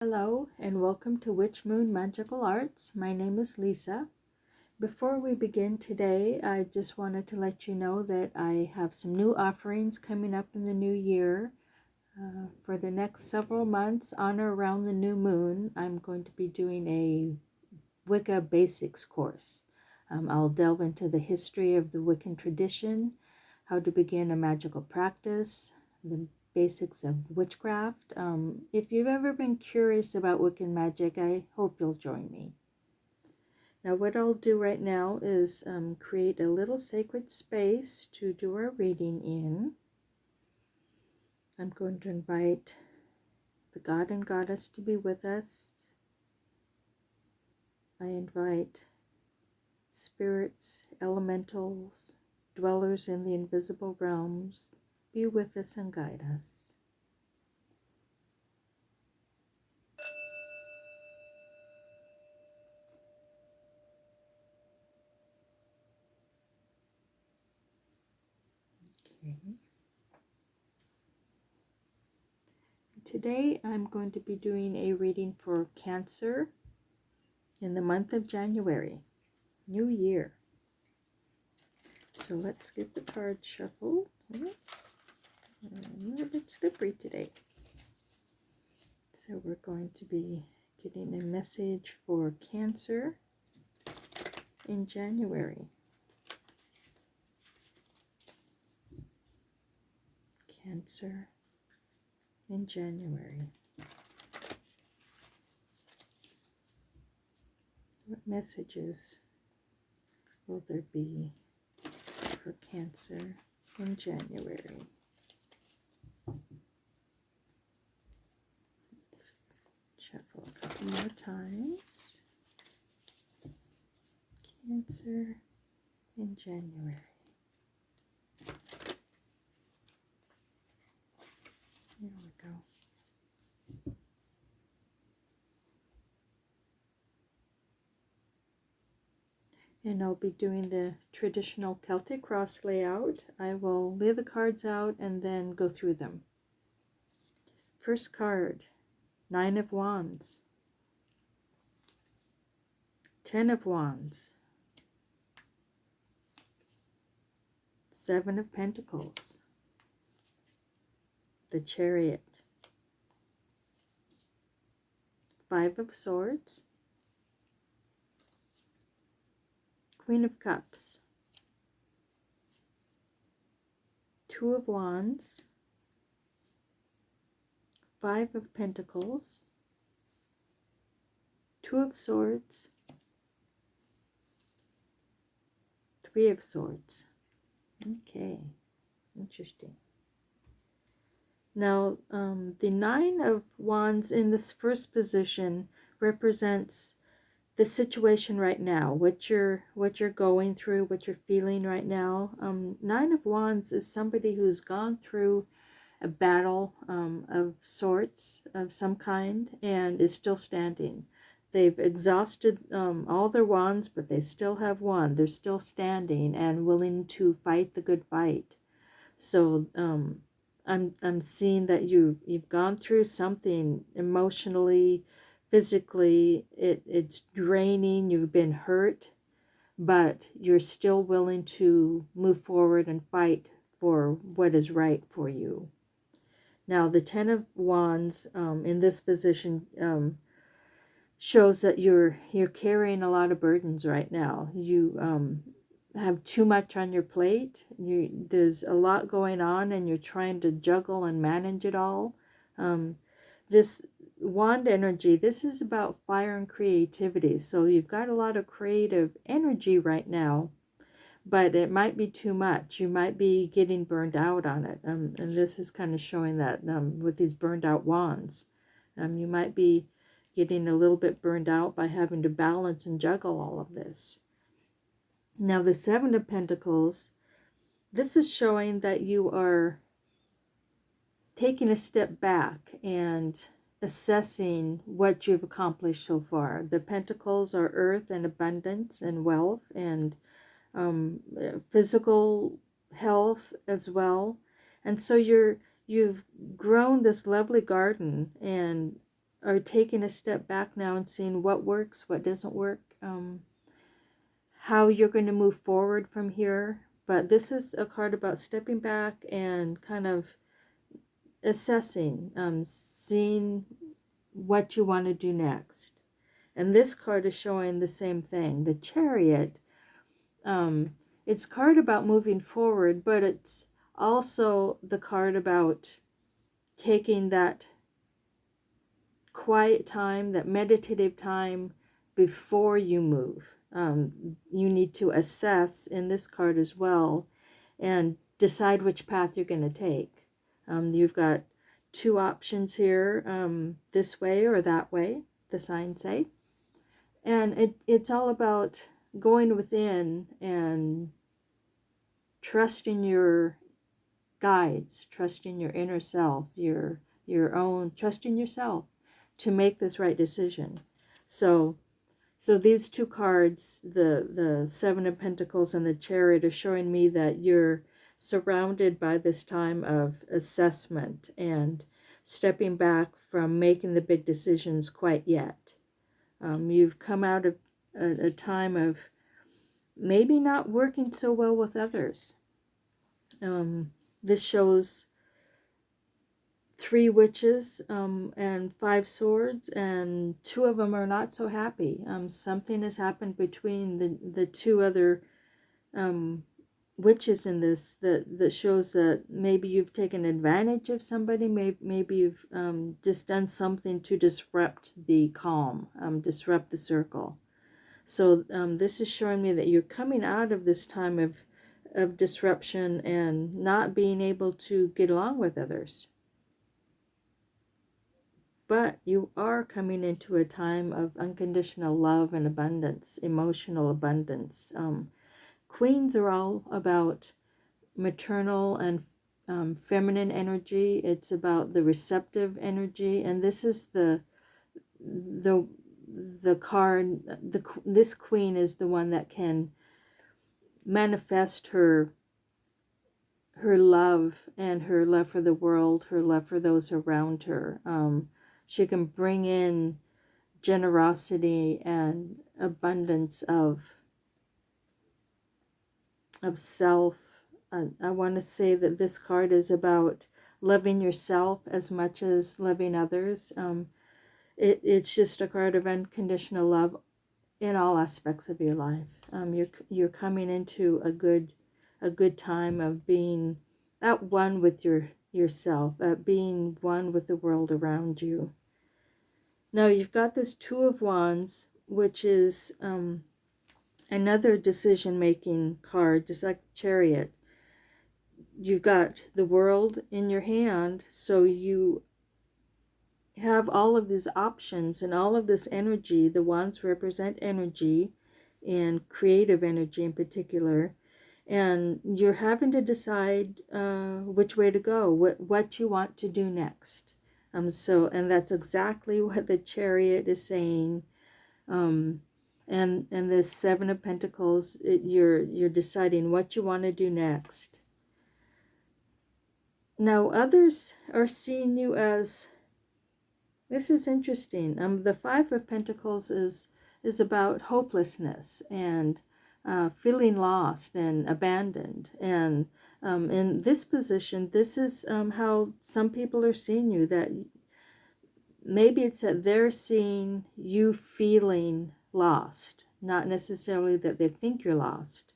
Hello and welcome to Witch Moon Magical Arts. My name is Lisa. Before we begin today, I just wanted to let you know that I have some new offerings coming up in the new year. For the next several months, on or around the new moon, I'm going to be doing a Wicca Basics course. I'll delve into the history of the Wiccan tradition, how to begin a magical practice, the basics of witchcraft. If you've ever been curious about Wiccan magic, I hope you'll join me. Now, what I'll do right now is create a little sacred space to do our reading in. I'm going to invite the God and Goddess to be with us. I invite spirits, elementals, dwellers in the invisible realms, be with us and guide us. Okay. Today I'm going to be doing a reading for Cancer in the month of January, New Year. So let's get the cards shuffled. I'm a little bit slippery today. So we're going to be getting a message for Cancer in January. Cancer in January. What messages will there be for Cancer in January? Let's shuffle a couple more times. Cancer in January. Here we go. And I'll be doing the traditional Celtic cross layout. I will lay the cards out and then go through them. First card, 9 of Wands, 10 of Wands, 7 of Pentacles, the Chariot, 5 of Swords, Queen of Cups, 2 of Wands, 5 of Pentacles, 2 of Swords, 3 of Swords. Okay, interesting. Now, the 9 of Wands in this first position represents the situation right now, what you're going through, what you're feeling right now. 9 of Wands is somebody who's gone through a battle of sorts, of some kind, and is still standing. They've exhausted all their wands, but they still have one. They're still standing and willing to fight the good fight. So I'm seeing that you've gone through something emotionally, physically. It's draining. You've been hurt, but you're still willing to move forward and fight for what is right for you. Now, the 10 of Wands in this position shows that you're carrying a lot of burdens right now. You have too much on your plate. There's a lot going on, and you're trying to juggle and manage it all. This wand energy, this is about fire and creativity. So you've got a lot of creative energy right now, but it might be too much. You might be getting burned out on it. And this is kind of showing that with these burned out wands. You might be getting a little bit burned out by having to balance and juggle all of this. Now, the 7 of Pentacles, this is showing that you are taking a step back and assessing what you've accomplished so far. The Pentacles are earth and abundance and wealth and physical health as well. And so you've grown this lovely garden, and are taking a step back now and seeing what works, what doesn't work, how you're going to move forward from here. But this is a card about stepping back and kind of assessing, seeing what you want to do next. And this card is showing the same thing. The Chariot, it's a card about moving forward, but it's also the card about taking that quiet time, that meditative time before you move. You need to assess in this card as well and decide which path you're going to take. You've got two options here, this way or that way, the signs say. And it's all about going within and trusting your guides, trusting your inner self, your own, trusting yourself to make this right decision. So these two cards, the Seven of Pentacles and the Chariot, are showing me that you're surrounded by this time of assessment and stepping back from making the big decisions quite yet. You've come out of a time of maybe not working so well with others. This shows 3 witches and 5 swords, and 2 of them are not so happy. Something has happened between the 2 other witches in this that shows that maybe you've taken advantage of somebody, maybe you've just done something to disrupt the calm, disrupt the circle. So this is showing me that you're coming out of this time of disruption and not being able to get along with others. But you are coming into a time of unconditional love and abundance, emotional abundance. Queens are all about maternal and feminine energy. It's about the receptive energy, and this is the card. This queen is the one that can manifest her love and her love for the world, her love for those around her. She can bring in generosity and abundance of self. I want to say that this card is about loving yourself as much as loving others. It's just a card of unconditional love in all aspects of your life. You're coming into a good time of being at one with yourself, being one with the world around you. Now you've got this 2 of Wands, which is another decision-making card, just like the Chariot. You've got the world in your hand, so you have all of these options and all of this energy. The wands represent energy and creative energy in particular, and you're having to decide which way to go, what you want to do next. And that's exactly what the Chariot is saying. And this 7 of Pentacles, you're deciding what you want to do next. Now others are seeing you as, this is interesting. The 5 of Pentacles is about hopelessness and feeling lost and abandoned. And in this position, this is how some people are seeing you, that maybe it's that they're seeing you feeling lost, not necessarily that they think you're lost,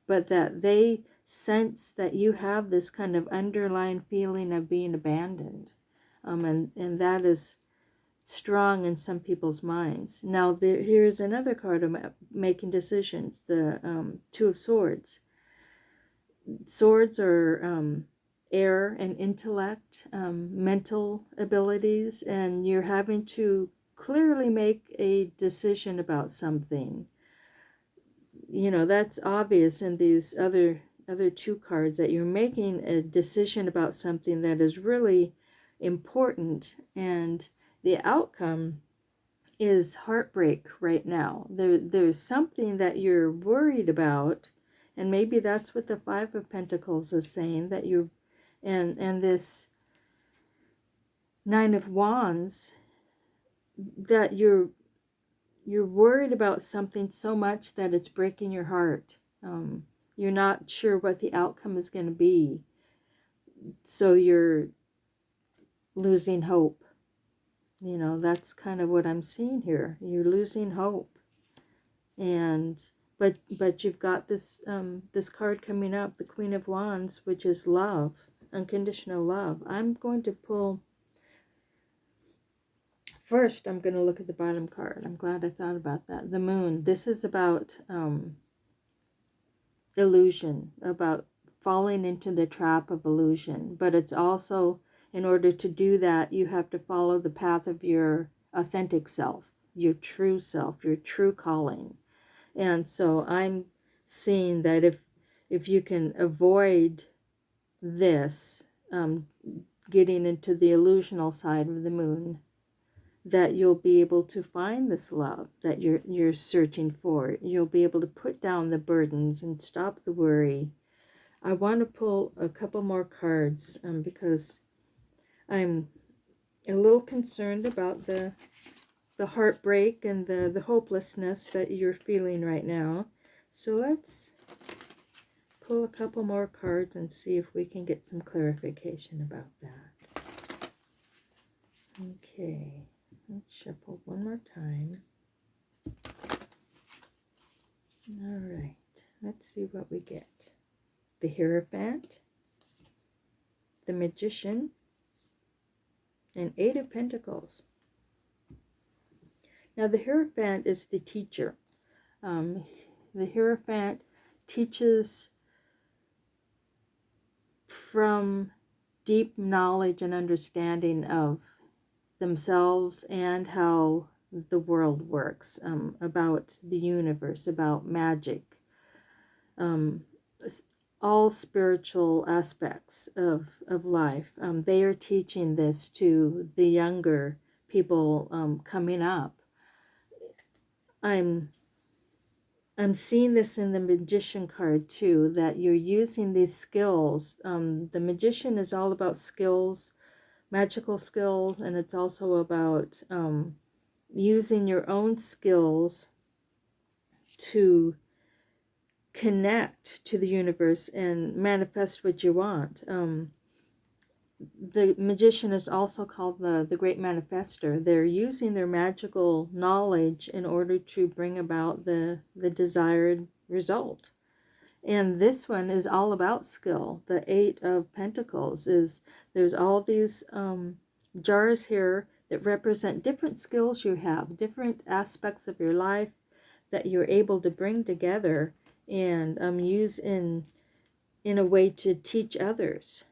but that they sense that you have this kind of underlying feeling of being abandoned. And that is strong in some people's minds. Now here's another card of making decisions, the 2 of Swords. Swords are air and intellect, mental abilities, and you're having to clearly make a decision about something. You know, that's obvious in these other 2 cards, that you're making a decision about something that is really important, and the outcome is heartbreak right now. There's something that you're worried about, and maybe that's what the 5 of Pentacles is saying, that you, and this 9 of Wands that you're worried about something so much that it's breaking your heart. You're not sure what the outcome is going to be, so you're losing hope. You know, that's kind of what I'm seeing here. You're losing hope. And but you've got this this card coming up, the Queen of Wands, which is love, unconditional love. I'm going to pull first. I'm going to look at the bottom card. I'm glad I thought about that. The Moon. This is about illusion, about falling into the trap of illusion. But it's also, in order to do that, you have to follow the path of your authentic self, your true self, your true calling. And so I'm seeing that if you can avoid this, getting into the illusional side of the Moon, that you'll be able to find this love that you're searching for. You'll be able to put down the burdens and stop the worry. I want to pull a couple more cards because I'm a little concerned about the heartbreak and the hopelessness that you're feeling right now. So let's pull a couple more cards and see if we can get some clarification about that. Okay, let's shuffle one more time. All right, let's see what we get. The Hierophant, the Magician, and Eight of Pentacles. Now the Hierophant is the teacher. The Hierophant teaches from deep knowledge and understanding of themselves and how the world works, about the universe, about magic, all spiritual aspects of life. They are teaching this to the younger people coming up. I'm seeing this in the Magician card too, that you're using these skills. The Magician is all about skills, magical skills, and it's also about using your own skills to connect to the universe and manifest what you want. The Magician is also called the Great Manifester. They're using their magical knowledge in order to bring about the desired result. And this one is all about skill. The Eight of Pentacles is, there's all these jars here that represent different skills you have, different aspects of your life that you're able to bring together and use in a way to teach others.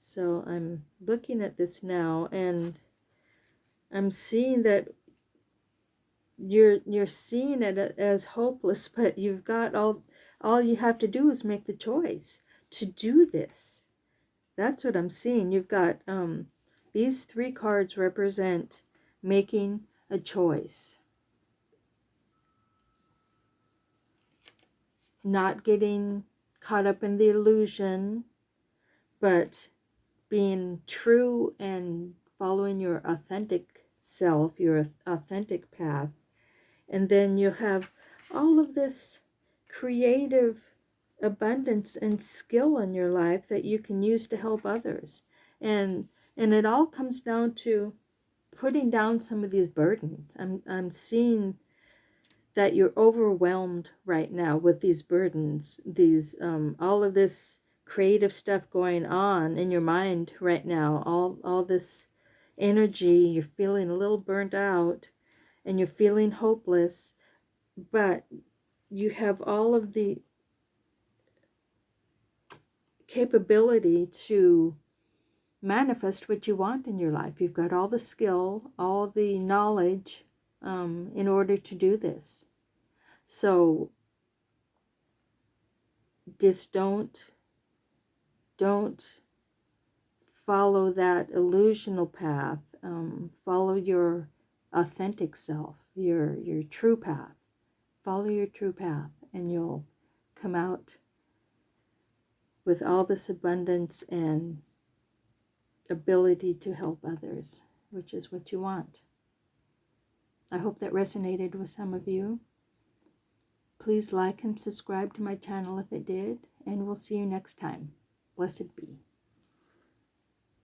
So I'm looking at this now, and I'm seeing that you're seeing it as hopeless, but you've got all you have to do is make the choice to do this. That's what I'm seeing. You've got these three cards represent making a choice, not getting caught up in the illusion, but being true and following your authentic self, your authentic path. And then you have all of this creative abundance and skill in your life that you can use to help others. And it all comes down to putting down some of these burdens. I'm seeing that you're overwhelmed right now with these burdens, these all of this creative stuff going on in your mind right now, all this energy. You're feeling a little burnt out and you're feeling hopeless, but you have all of the capability to manifest what you want in your life. You've got all the skill, all the knowledge in order to do this. So just don't follow that illusional path. Follow your authentic self, your true path. Follow your true path, and you'll come out with all this abundance and ability to help others. which is what you want. I hope that resonated with some of you. Please like and subscribe to my channel if it did, and we'll see you next time. Blessed be.